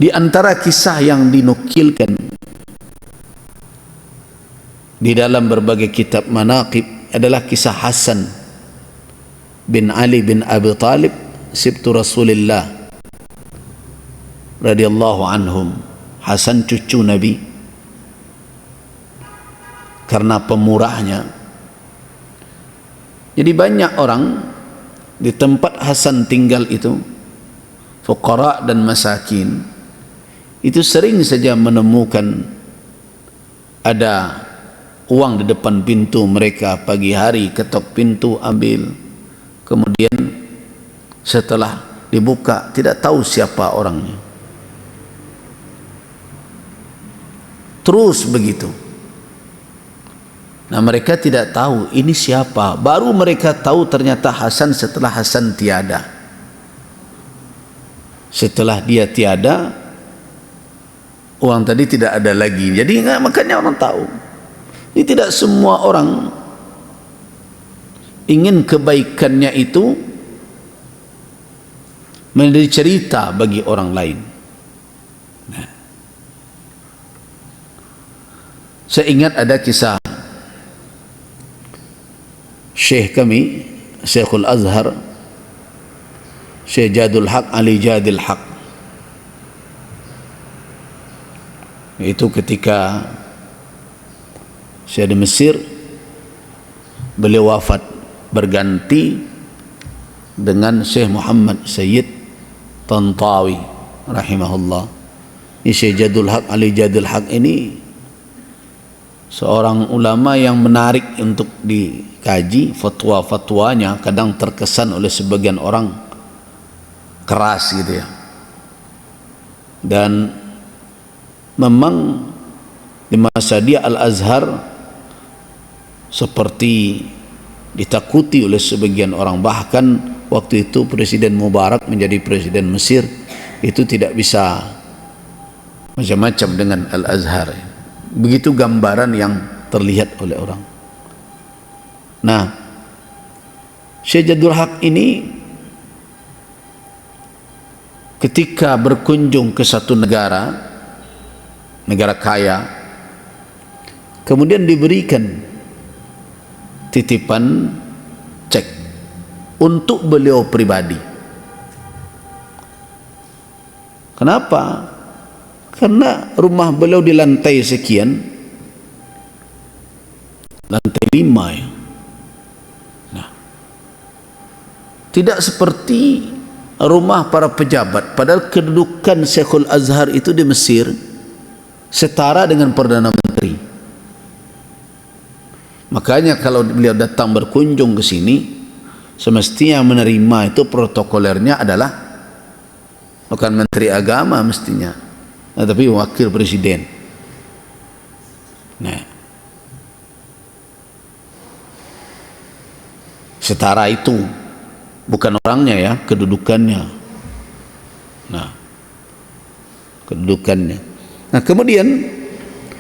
Di antara kisah yang dinukilkan di dalam berbagai kitab manaqib adalah kisah Hasan bin Ali bin Abi Talib sibtu Rasulillah radhiyallahu anhum. Hasan cucu Nabi, karena pemurahnya. Jadi banyak orang di tempat Hasan tinggal itu, fuqara dan masakin, itu sering saja menemukan ada uang di depan pintu mereka. Pagi hari ketok pintu, ambil, kemudian setelah dibuka tidak tahu siapa orangnya, terus begitu. Nah, mereka tidak tahu ini siapa. Baru mereka tahu ternyata Hasan setelah Hasan tiada. Setelah dia tiada, uang tadi tidak ada lagi. Jadi makanya orang tahu. Ini tidak semua orang ingin kebaikannya itu menjadi cerita bagi orang lain. Nah, saya ingat ada kisah Syekh kami, Syekhul Azhar, Syekh Jadul Haq Ali Jadil Haq. Itu ketika saya di Mesir, beliau wafat, berganti dengan Syekh Muhammad Sayyid Tantawi rahimahullah. Ini Syekh Jadul Haq Ali Jadil Haq ini seorang ulama yang menarik untuk dikaji. Fatwa-fatwanya kadang terkesan oleh sebagian orang keras gitu ya, dan memang di masa dia Al-Azhar seperti ditakuti oleh sebagian orang. Bahkan waktu itu Presiden Mubarak menjadi Presiden Mesir, itu tidak bisa macam-macam dengan Al-Azhar. Begitu gambaran yang terlihat oleh orang. Nah, Syekh Jadul Haq ini ketika berkunjung ke satu negara kaya, kemudian diberikan titipan cek untuk beliau pribadi. Kenapa? Karena rumah beliau di lantai sekian, lantai 5 ya. Nah, tidak seperti rumah para pejabat. Padahal kedudukan Syekhul Azhar itu di Mesir setara dengan Perdana Menteri. Makanya kalau beliau datang berkunjung ke sini, semestinya menerima itu protokolernya adalah bukan Menteri Agama mestinya, tapi Wakil Presiden. Nah, setara itu, bukan orangnya ya, kedudukannya. Nah, kedudukannya. Nah, kemudian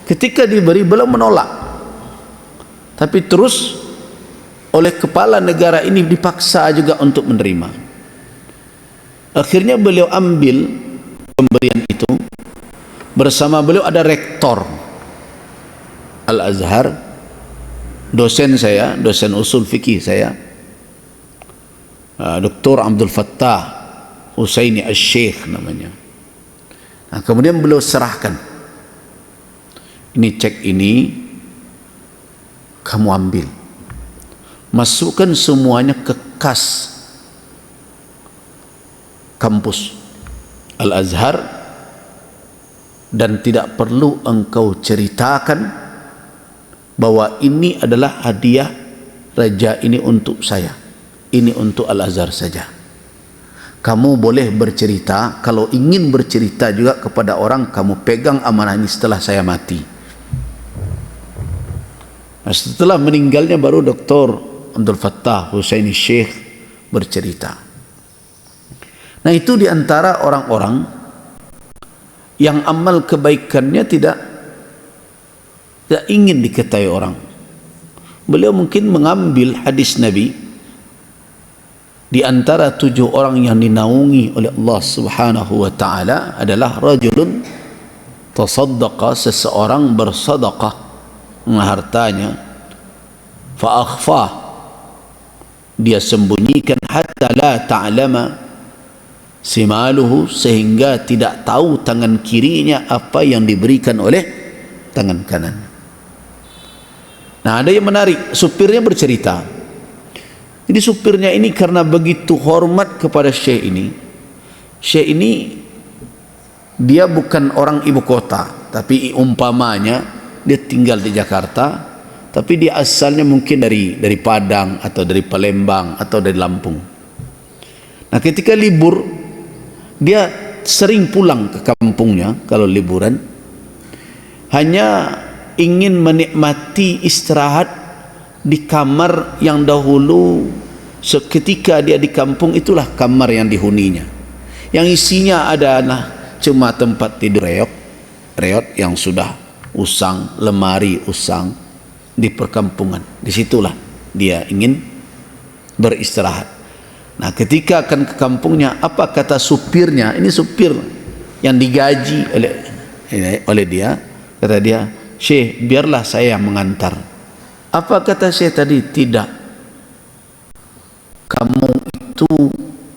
ketika diberi, belum menolak, tapi terus oleh kepala negara ini dipaksa juga untuk menerima. Akhirnya beliau ambil pemberian itu. Bersama beliau ada rektor Al-Azhar, dosen saya, dosen usul fikih saya, Dr. Abdul Fattah Husaini Al-Sheikh namanya. Nah, kemudian beliau serahkan, ini cek ini kamu ambil, masukkan semuanya ke kas kampus Al-Azhar, dan tidak perlu engkau ceritakan bahwa ini adalah hadiah raja ini untuk saya, ini untuk Al-Azhar saja. Kamu boleh bercerita, kalau ingin bercerita juga kepada orang, kamu pegang amanah ini setelah saya mati. Nah, setelah meninggalnya baru Dr. Abdul Fattah Husaini Syekh bercerita. Nah, itu diantara orang-orang yang amal kebaikannya tidak ingin diketahui orang. Beliau mungkin mengambil hadis Nabi Di antara 7 orang yang dinaungi oleh Allah Subhanahu wa taala adalah rajulun tasaddaqa, seseorang bersedekah hartanya, fa akhfa, dia sembunyikan, hatta la ta'lama simaluhu, sehingga tidak tahu tangan kirinya apa yang diberikan oleh tangan kanan. Nah, ada yang menarik, supirnya bercerita. Jadi supirnya ini karena begitu hormat kepada syekh ini. Syekh ini dia bukan orang ibu kota, tapi umpamanya dia tinggal di Jakarta, tapi dia asalnya mungkin dari Padang atau dari Palembang atau dari Lampung. Nah, ketika libur dia sering pulang ke kampungnya kalau liburan, hanya ingin menikmati istirahat di kamar yang dahulu seketika dia di kampung, itulah kamar yang dihuninya, yang isinya adalah cuma tempat tidur reot yang sudah usang, lemari usang di perkampungan. Disitulah dia ingin beristirahat. Nah, ketika akan ke kampungnya, apa kata supirnya? Ini supir yang digaji oleh dia. Kata dia, "Syekh, biarlah saya mengantar." Apa kata Syekh tadi? Tidak, kamu itu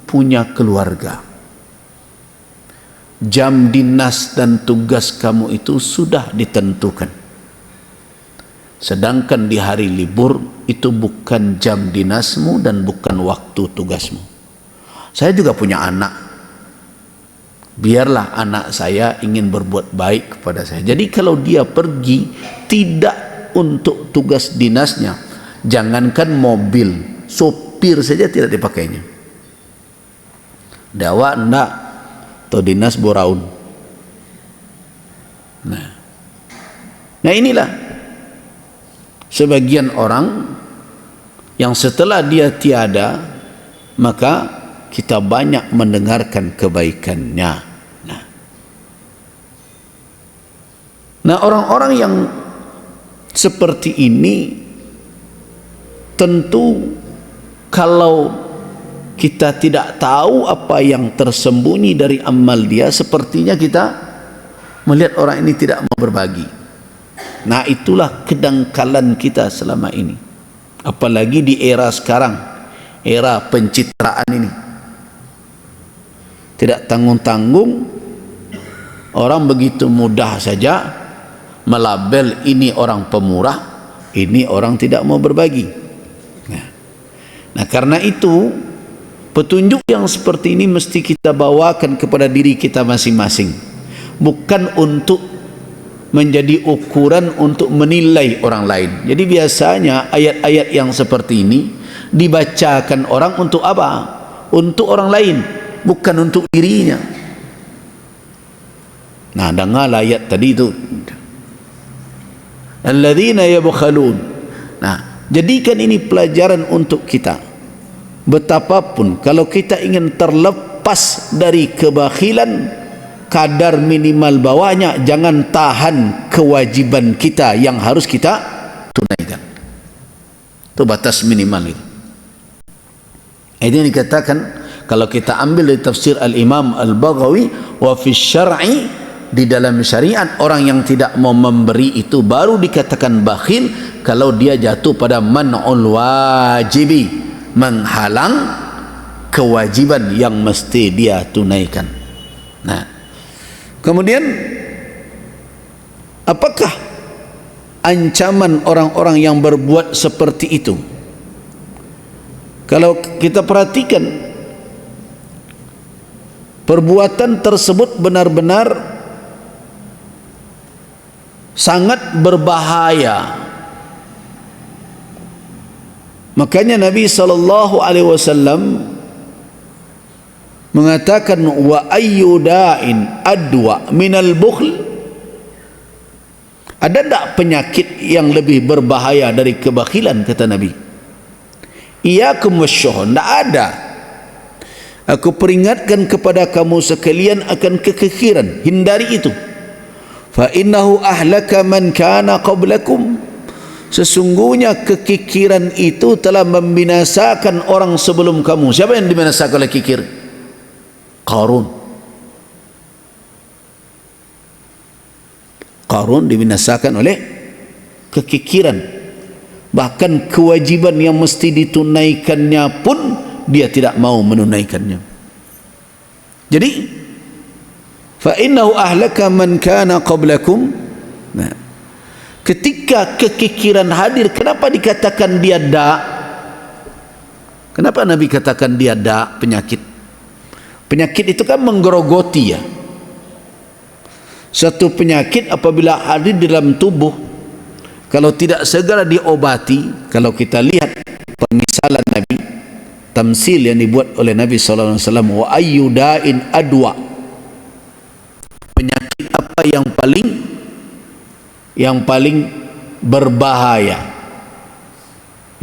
punya keluarga, jam dinas dan tugas kamu itu sudah ditentukan, sedangkan di hari libur itu bukan jam dinasmu dan bukan waktu tugasmu. Saya juga punya anak, biarlah anak saya ingin berbuat baik kepada saya. Jadi kalau dia pergi tidak untuk tugas dinasnya, jangankan mobil, sopir saja tidak dipakainya. Dakwah enggak, atau dinas boraun. Nah inilah sebagian orang yang setelah dia tiada, maka kita banyak mendengarkan kebaikannya. Nah, orang-orang yang seperti ini tentu kalau kita tidak tahu apa yang tersembunyi dari amal dia, sepertinya kita melihat orang ini tidak mau berbagi. Nah, itulah kedangkalan kita selama ini, apalagi di era sekarang, era pencitraan ini. Tidak tanggung-tanggung orang begitu mudah saja melabel ini orang pemurah, ini orang tidak mau berbagi. Nah, karena itu petunjuk yang seperti ini mesti kita bawakan kepada diri kita masing-masing, bukan untuk menjadi ukuran untuk menilai orang lain. Jadi biasanya ayat-ayat yang seperti ini dibacakan orang untuk apa? Untuk orang lain, bukan untuk dirinya. Nah, dengar ayat tadi itu, alladzina yabkhalun. Nah, jadikan ini pelajaran untuk kita. Betapapun kalau kita ingin terlepas dari kebakhilan, kadar minimal bawahnya jangan tahan kewajiban kita yang harus kita tunaikan. Itu batas minimal itu. Ini dikatakan kalau kita ambil dari tafsir Al-Imam Al-Baghawi, wa fi syar'i, di dalam syariat orang yang tidak mau memberi itu baru dikatakan bakhil kalau dia jatuh pada man'ul wajibi, menghalang kewajiban yang mesti dia tunaikan. Nah, kemudian apakah ancaman orang-orang yang berbuat seperti itu? Kalau kita perhatikan, perbuatan tersebut benar-benar sangat berbahaya. Makanya Nabi SAW mengatakan, wa ayyu da'in adwa minal bukhl. Ada tak penyakit yang lebih berbahaya dari kebakhilan, kata Nabi. Iyakum wasyuh, tidak ada. Aku peringatkan kepada kamu sekalian akan kekekhiran, hindari itu. Fa innahu ahlaka man kana qablakum, sesungguhnya kekikiran itu telah membinasakan orang sebelum kamu. Siapa yang dibinasakan oleh kikir? Qarun. Qarun dibinasakan oleh kekikiran. Bahkan kewajiban yang mesti ditunaikannya pun dia tidak mau menunaikannya. Jadi fa innahu ahlaka man kana qablakum. Nah, ketika kekikiran hadir, kenapa dikatakan dia da? Kenapa Nabi katakan dia da, penyakit? Penyakit itu kan menggerogoti ya. Satu penyakit apabila hadir di dalam tubuh, kalau tidak segera diobati, kalau kita lihat permisalan Nabi, tamsil yang dibuat oleh Nabi sallallahu alaihi wasallam, wa ayyu da'in adwa, penyakit apa yang paling berbahaya,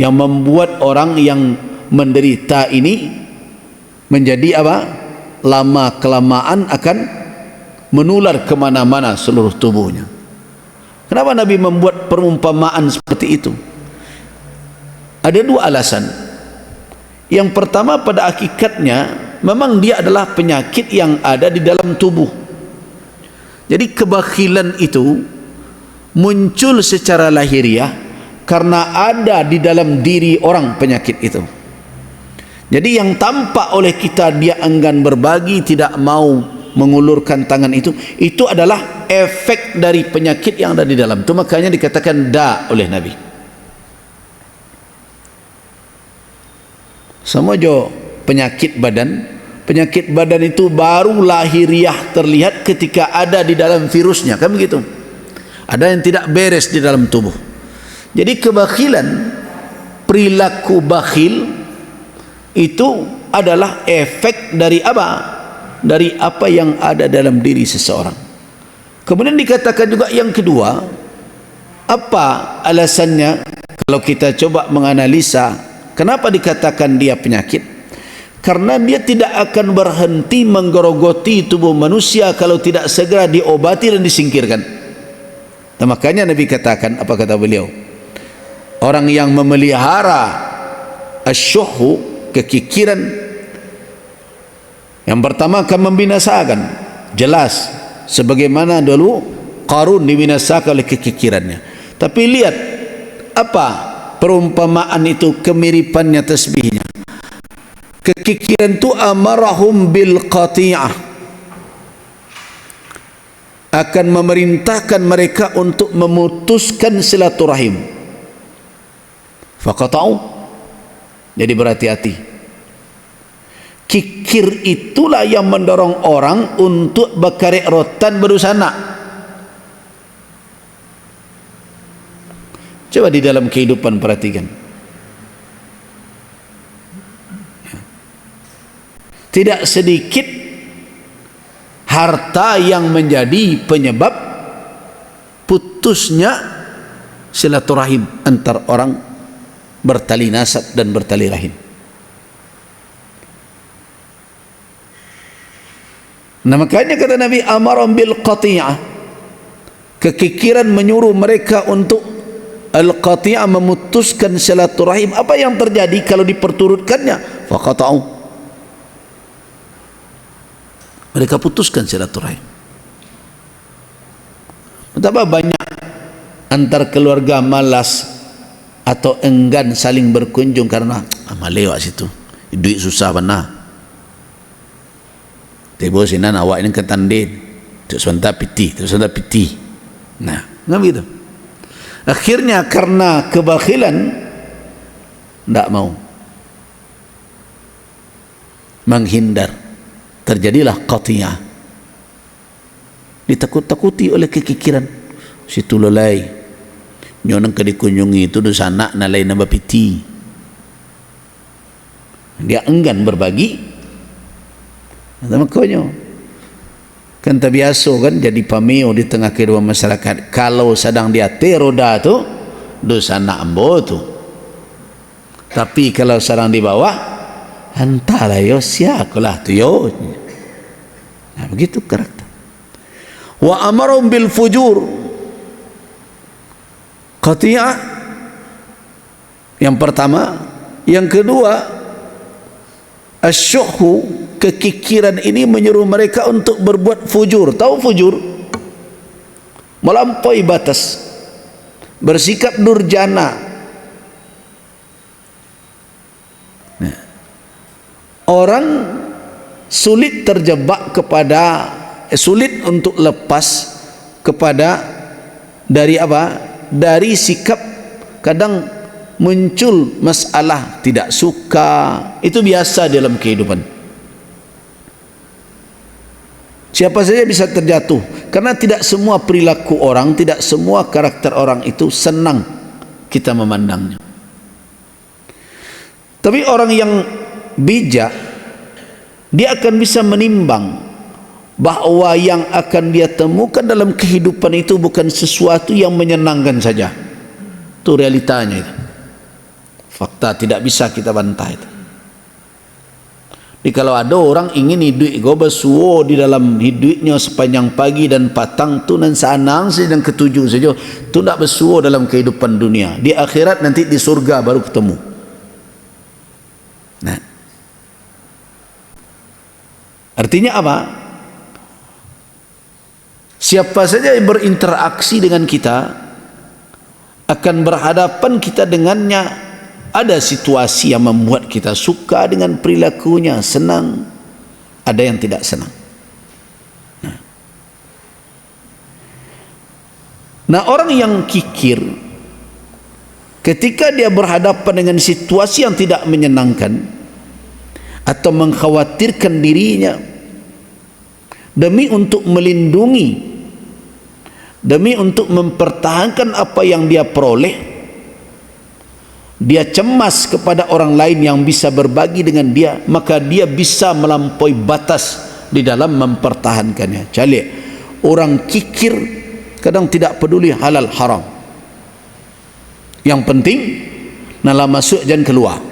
yang membuat orang yang menderita ini menjadi apa? Lama kelamaan akan menular kemana-mana seluruh tubuhnya. Kenapa Nabi membuat perumpamaan seperti itu? Ada dua alasan. Yang pertama, pada hakikatnya memang dia adalah penyakit yang ada di dalam tubuh. Jadi kebakhilan itu muncul secara lahiriah karena ada di dalam diri orang penyakit itu. Jadi yang tampak oleh kita, dia enggan berbagi, tidak mau mengulurkan tangan, itu adalah efek dari penyakit yang ada di dalam itu. Makanya dikatakan da oleh Nabi. Sama jo penyakit badan itu baru lahiriah terlihat ketika ada di dalam virusnya, kan begitu? Ada yang tidak beres di dalam tubuh. Jadi kebakhilan, perilaku bakhil itu adalah efek dari apa? Dari apa yang ada dalam diri seseorang. Kemudian dikatakan juga yang kedua, apa alasannya? Kalau kita coba menganalisa, kenapa dikatakan dia penyakit? Karena dia tidak akan berhenti menggerogoti tubuh manusia kalau tidak segera diobati dan disingkirkan. Nah, makanya Nabi katakan, apa kata beliau? Orang yang memelihara asyuhu, kekikiran, yang pertama akan membinasakan, jelas, sebagaimana dulu Qarun dibinasakan oleh kekikirannya. Tapi lihat apa perumpamaan itu, kemiripannya, tasbihnya. Kekikiran itu amarahum bil qati'ah, akan memerintahkan mereka untuk memutuskan silaturahim. Faqata'u, jadi berhati-hati. Kikir itulah yang mendorong orang untuk berkarek rotan berusana. Coba di dalam kehidupan perhatikan. Tidak sedikit harta yang menjadi penyebab putusnya silaturahim antar orang bertali nasab dan bertali rahim. Nah, makanya kata Nabi, amaram bil qati'ah, kekikiran menyuruh mereka untuk al-qati'ah, memutuskan silaturahim. Apa yang terjadi kalau diperturutkannya? Faqata'u, mereka putuskan silaturahim. Betapa banyak antar keluarga malas atau enggan saling berkunjung karena malewak situ, duit susah benar. Tiba sinan awak ini ketandin, terus sebentar piti, terus sebentar piti. Nah, nggak begitu. Akhirnya karena kebakhilan, tidak mau, menghindar, terjadilah qatiyah. Ditakut-takuti oleh kekikiran. Situ lelai, nyonang ke dikunjungi itu dosa anak nalai nambah piti. Dia enggan berbagi. Makanya kan tak biasa kan jadi pameo di tengah kehidupan masyarakat. Kalau sedang dia teroda tu dosa nak ambo tu, tapi kalau sedang di bawah, hantarlah yo siakulah tu yo. Nah, begitu karakter. Wa amarum bil fujur, qati'ah, Yang pertama. Yang kedua, asyuhu, kekikiran ini menyuruh mereka untuk berbuat fujur. Tahu fujur? Melampaui batas, bersikap durjana. Nah, orang sulit terjebak kepada, sulit untuk lepas kepada dari apa? Dari sikap kadang muncul masalah tidak suka. Itu biasa dalam kehidupan. Siapa saja bisa terjatuh, karena tidak semua perilaku orang, tidak semua karakter orang itu senang kita memandangnya. Tapi orang yang bijak, dia akan bisa menimbang bahwa yang akan dia temukan dalam kehidupan itu bukan sesuatu yang menyenangkan saja. Itu realitanya itu. Fakta, tidak bisa kita bantah itu. Jadi kalau ada orang ingin hidup gobesuo di dalam hidupnya sepanjang pagi dan patang tu nan sanang dan ketujuh saja, tu tidak bersuo dalam kehidupan dunia. Di akhirat nanti di surga baru ketemu. Nah, artinya apa? Siapa saja yang berinteraksi dengan kita akan berhadapan kita dengannya. Ada situasi yang membuat kita suka dengan perilakunya, senang. Ada yang tidak senang. Nah, orang yang kikir, ketika dia berhadapan dengan situasi yang tidak menyenangkan atau mengkhawatirkan dirinya, demi untuk melindungi, demi untuk mempertahankan apa yang dia peroleh, dia cemas kepada orang lain yang bisa berbagi dengan dia, maka dia bisa melampaui batas di dalam mempertahankannya. Calik, orang kikir kadang tidak peduli halal haram. Yang penting nala masuk jangan keluar.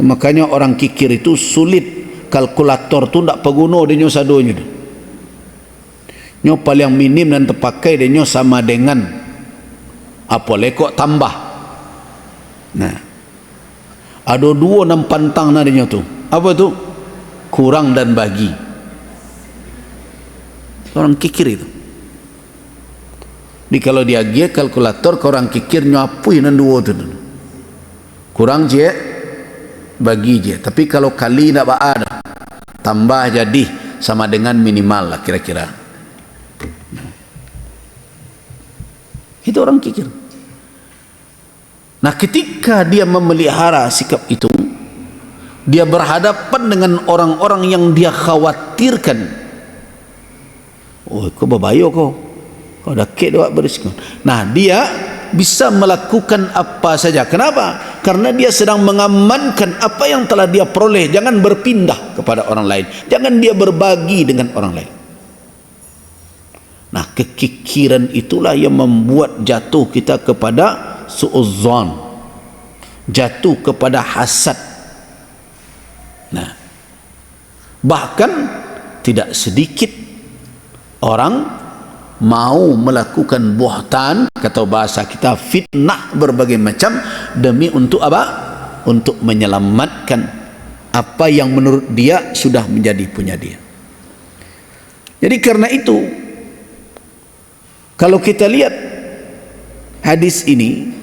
Makanya orang kikir itu sulit. Kalkulator tu tidak perguna dia nyo sadonya. Nyo paling minim dan terpakai dia nyo sama dengan apa lekok tambah. Nah, ada dua enam pantang nadinya tu. Apa tu? Kurang dan bagi. Orang kikir itu. Di kalau dia gaya kalkulator, orang kikir nyapui nan dua tu. Kurang je, bagi je. Tapi kalau kali nak ada, tambah jadi sama dengan minimal lah kira-kira. Itu orang kikir. Nah, ketika dia memelihara sikap itu, dia berhadapan dengan orang-orang yang dia khawatirkan. Oh, kau berbayo kau dah kek dia berisiko. Nah, dia bisa melakukan apa saja. Kenapa? Karena dia sedang mengamankan apa yang telah dia peroleh. Jangan berpindah kepada orang lain. Jangan dia berbagi dengan orang lain. Nah, kekikiran itulah yang membuat jatuh kita kepada su'uzzan, jatuh kepada hasad. Nah, bahkan tidak sedikit orang mau melakukan buhtan, kata bahasa kita fitnah berbagai macam, demi untuk apa? Untuk menyelamatkan apa yang menurut dia sudah menjadi punya dia. Jadi karena itu, kalau kita lihat hadis ini,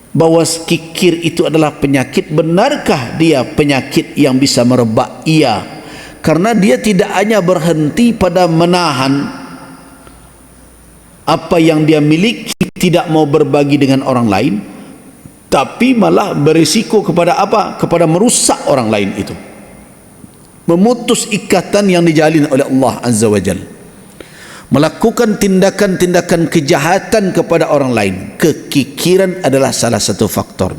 bahwa kikir itu adalah penyakit, benarkah dia penyakit yang bisa merebak? Iya, karena dia tidak hanya berhenti pada menahan apa yang dia miliki, tidak mau berbagi dengan orang lain, tapi malah berisiko kepada apa? Kepada merusak orang lain itu, memutus ikatan yang dijalin oleh Allah Azza wa Jalla, melakukan tindakan-tindakan kejahatan kepada orang lain. Kekikiran adalah salah satu faktor.